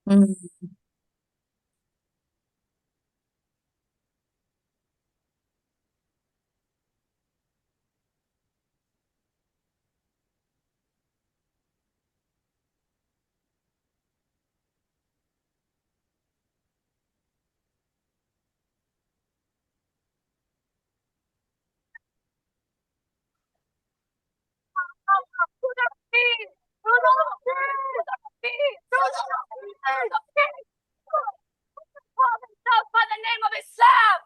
Mm. By the name of Islam.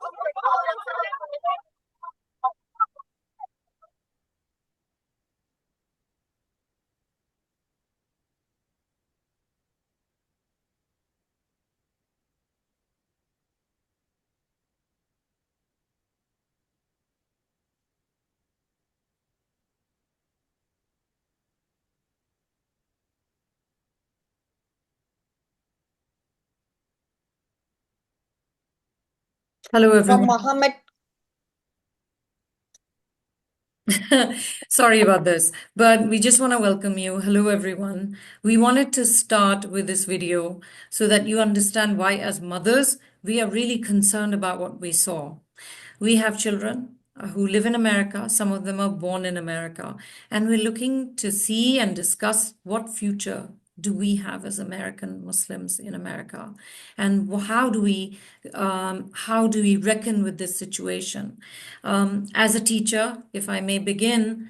Hello, From everyone. Muhammad. Sorry about this, but we just want to welcome you. Hello, everyone. We wanted to start with this video so that you understand why, as mothers, we are really concerned about what we saw. We have children who live in America. Some of them are born in America. And we're looking to see and discuss what future do we have as American Muslims in America, and how do we reckon with this situation? As a teacher, if I may begin,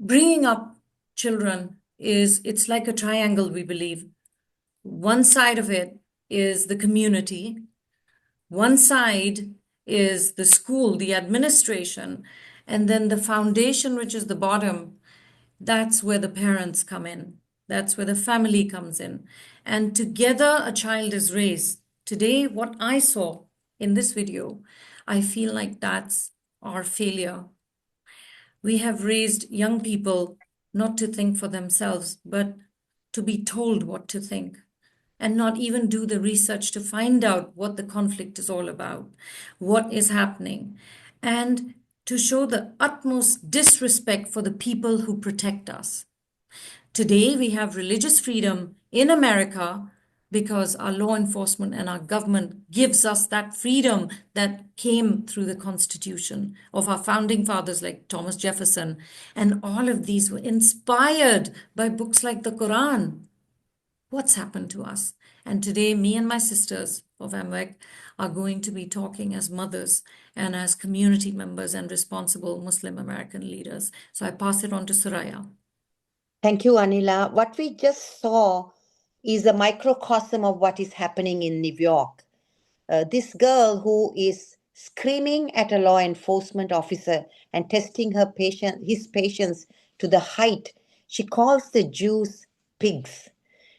bringing up children it's like a triangle, we believe. One side of it is the community. One side is the school, the administration, and then the foundation, which is the bottom. That's where the parents come in. That's where the family comes in. And together a child is raised. Today, what I saw in this video, I feel like that's our failure. We have raised young people not to think for themselves, but to be told what to think and not even do the research to find out what the conflict is all about, what is happening, and to show the utmost disrespect for the people who protect us. Today, we have religious freedom in America because our law enforcement and our government gives us that freedom that came through the Constitution of our founding fathers like Thomas Jefferson. And all of these were inspired by books like the Quran. What's happened to us? And today, me and my sisters of Ammwec are going to be talking as mothers and as community members and responsible Muslim American leaders. So I pass it on to Soraya. Thank you, Anila. What we just saw is a microcosm of what is happening in New York. This girl who is screaming at a law enforcement officer and testing his patience to the height, she calls the Jews pigs.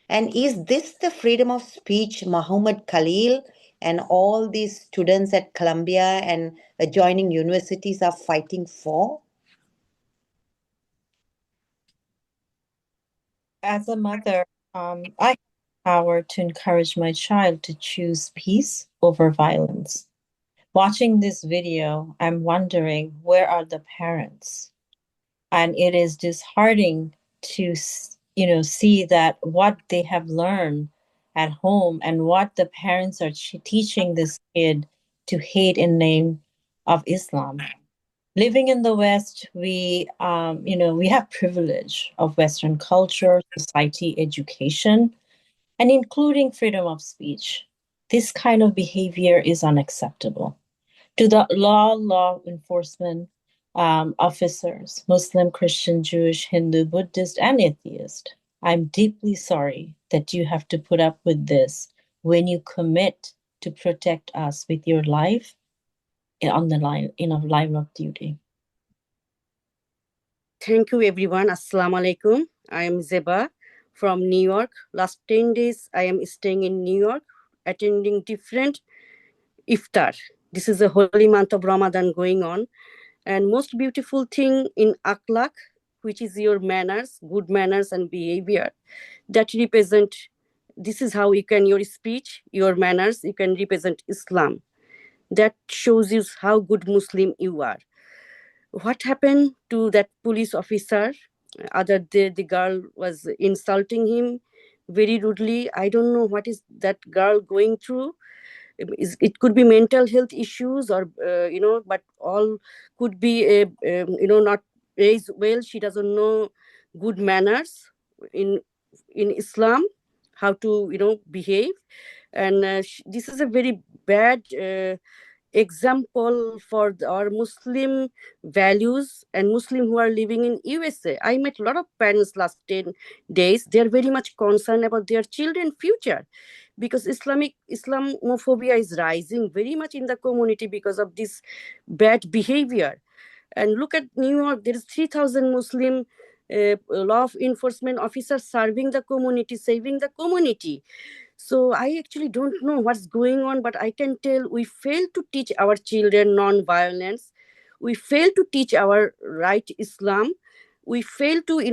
And is this the freedom of speech Muhammad Khalil and all these students at Columbia and adjoining universities are fighting for? As a mother, I have the power to encourage my child to choose peace over violence. Watching this video, I'm wondering, where are the parents? And it is disheartening to see that what they have learned at home and what the parents are teaching this kid to hate in name of Islam. Living in the West, we have privilege of Western culture, society, education, and including freedom of speech. This kind of behavior is unacceptable. To the law enforcement officers, Muslim, Christian, Jewish, Hindu, Buddhist, and atheist, I'm deeply sorry that you have to put up with this when you commit to protect us with your life on the line, in a line of duty. Thank you, everyone. Assalamu alaikum. I am Zeba from New York. Last 10 days, I am staying in New York, attending different iftar. This is a holy month of Ramadan going on. And most beautiful thing in akhlaq, which is your manners, good manners and behavior, that represent, this is how you can, your speech, your manners, you can represent Islam. That shows you how good Muslim you are. What happened to that police officer other day the girl was insulting him very rudely. I don't know what is that girl going through. It could be mental health issues, or but all could be not raised well. She doesn't know good manners in Islam, how to behave. And this is a very bad example for our Muslim values and Muslim who are living in USA. I met a lot of parents last 10 days. They're very much concerned about their children future, because Islamophobia is rising very much in the community because of this bad behavior. And look at New York, there is 3,000 Muslim law enforcement officers serving the community, saving the community. So I actually don't know what's going on, but I can tell we fail to teach our children non-violence. We fail to teach our right Islam. We fail to, we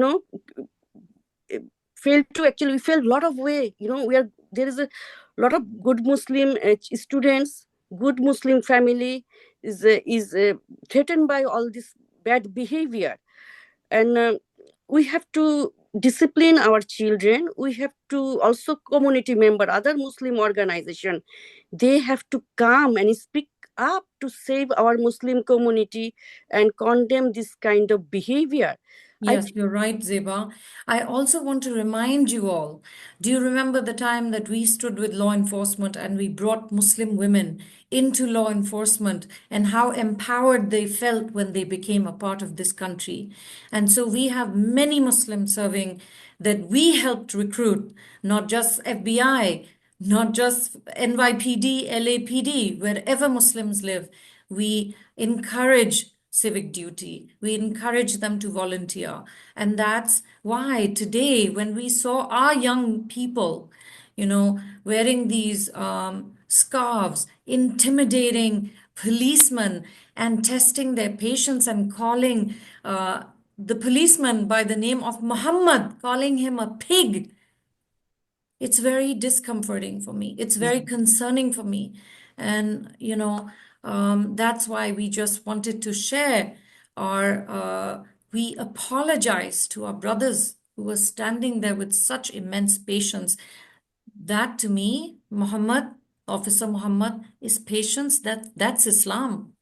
fail a lot of way. There is a lot of good Muslim students, good Muslim family is threatened by all this bad behavior. And we have to discipline our children. We have to also community member, other Muslim organization, they have to come and speak up to save our Muslim community and condemn this kind of behavior. Yes, you're right, Zeba. I also want to remind you all, do you remember the time that we stood with law enforcement and we brought Muslim women into law enforcement and how empowered they felt when they became a part of this country? And so we have many Muslims serving that we helped recruit, not just FBI, not just NYPD, LAPD, wherever Muslims live. We encourage civic duty. We encourage them to volunteer. And that's why today, when we saw our young people, wearing these scarves, intimidating policemen and testing their patience and calling the policeman by the name of Muhammad, calling him a pig, it's very discomforting for me. It's very concerning for me. And, that's why we just wanted to share we apologize to our brothers who were standing there with such immense patience. That to me, Officer Muhammad, is patience. That's Islam.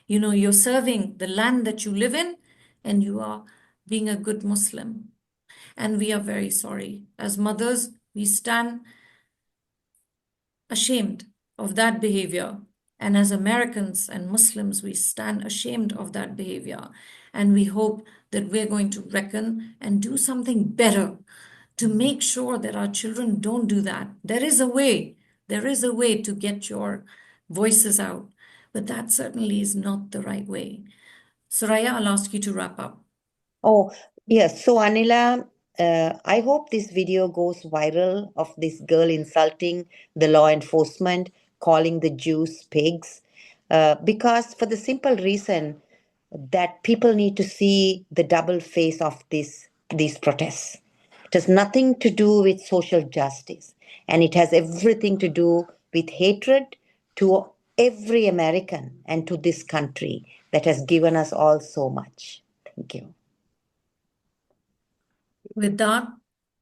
You're serving the land that you live in and you are being a good Muslim. And we are very sorry. As mothers, we stand ashamed of that behavior. And as Americans and Muslims, we stand ashamed of that behavior. And we hope that we're going to reckon and do something better to make sure that our children don't do that. There is a way. There is a way to get your voices out. But that certainly is not the right way. Soraya, I'll ask you to wrap up. Oh, yes. So, Anila, I hope this video goes viral of this girl insulting the law enforcement, calling the Jews pigs, because for the simple reason that people need to see the double face of these protests. It has nothing to do with social justice, and it has everything to do with hatred to every American and to this country that has given us all so much. Thank you. With that,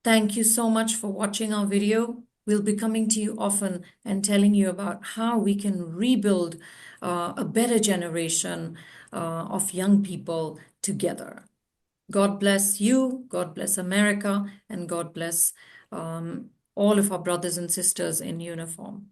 thank you so much for watching our video. We'll be coming to you often and telling you about how we can rebuild a better generation of young people together. God bless you, God bless America, and God bless all of our brothers and sisters in uniform.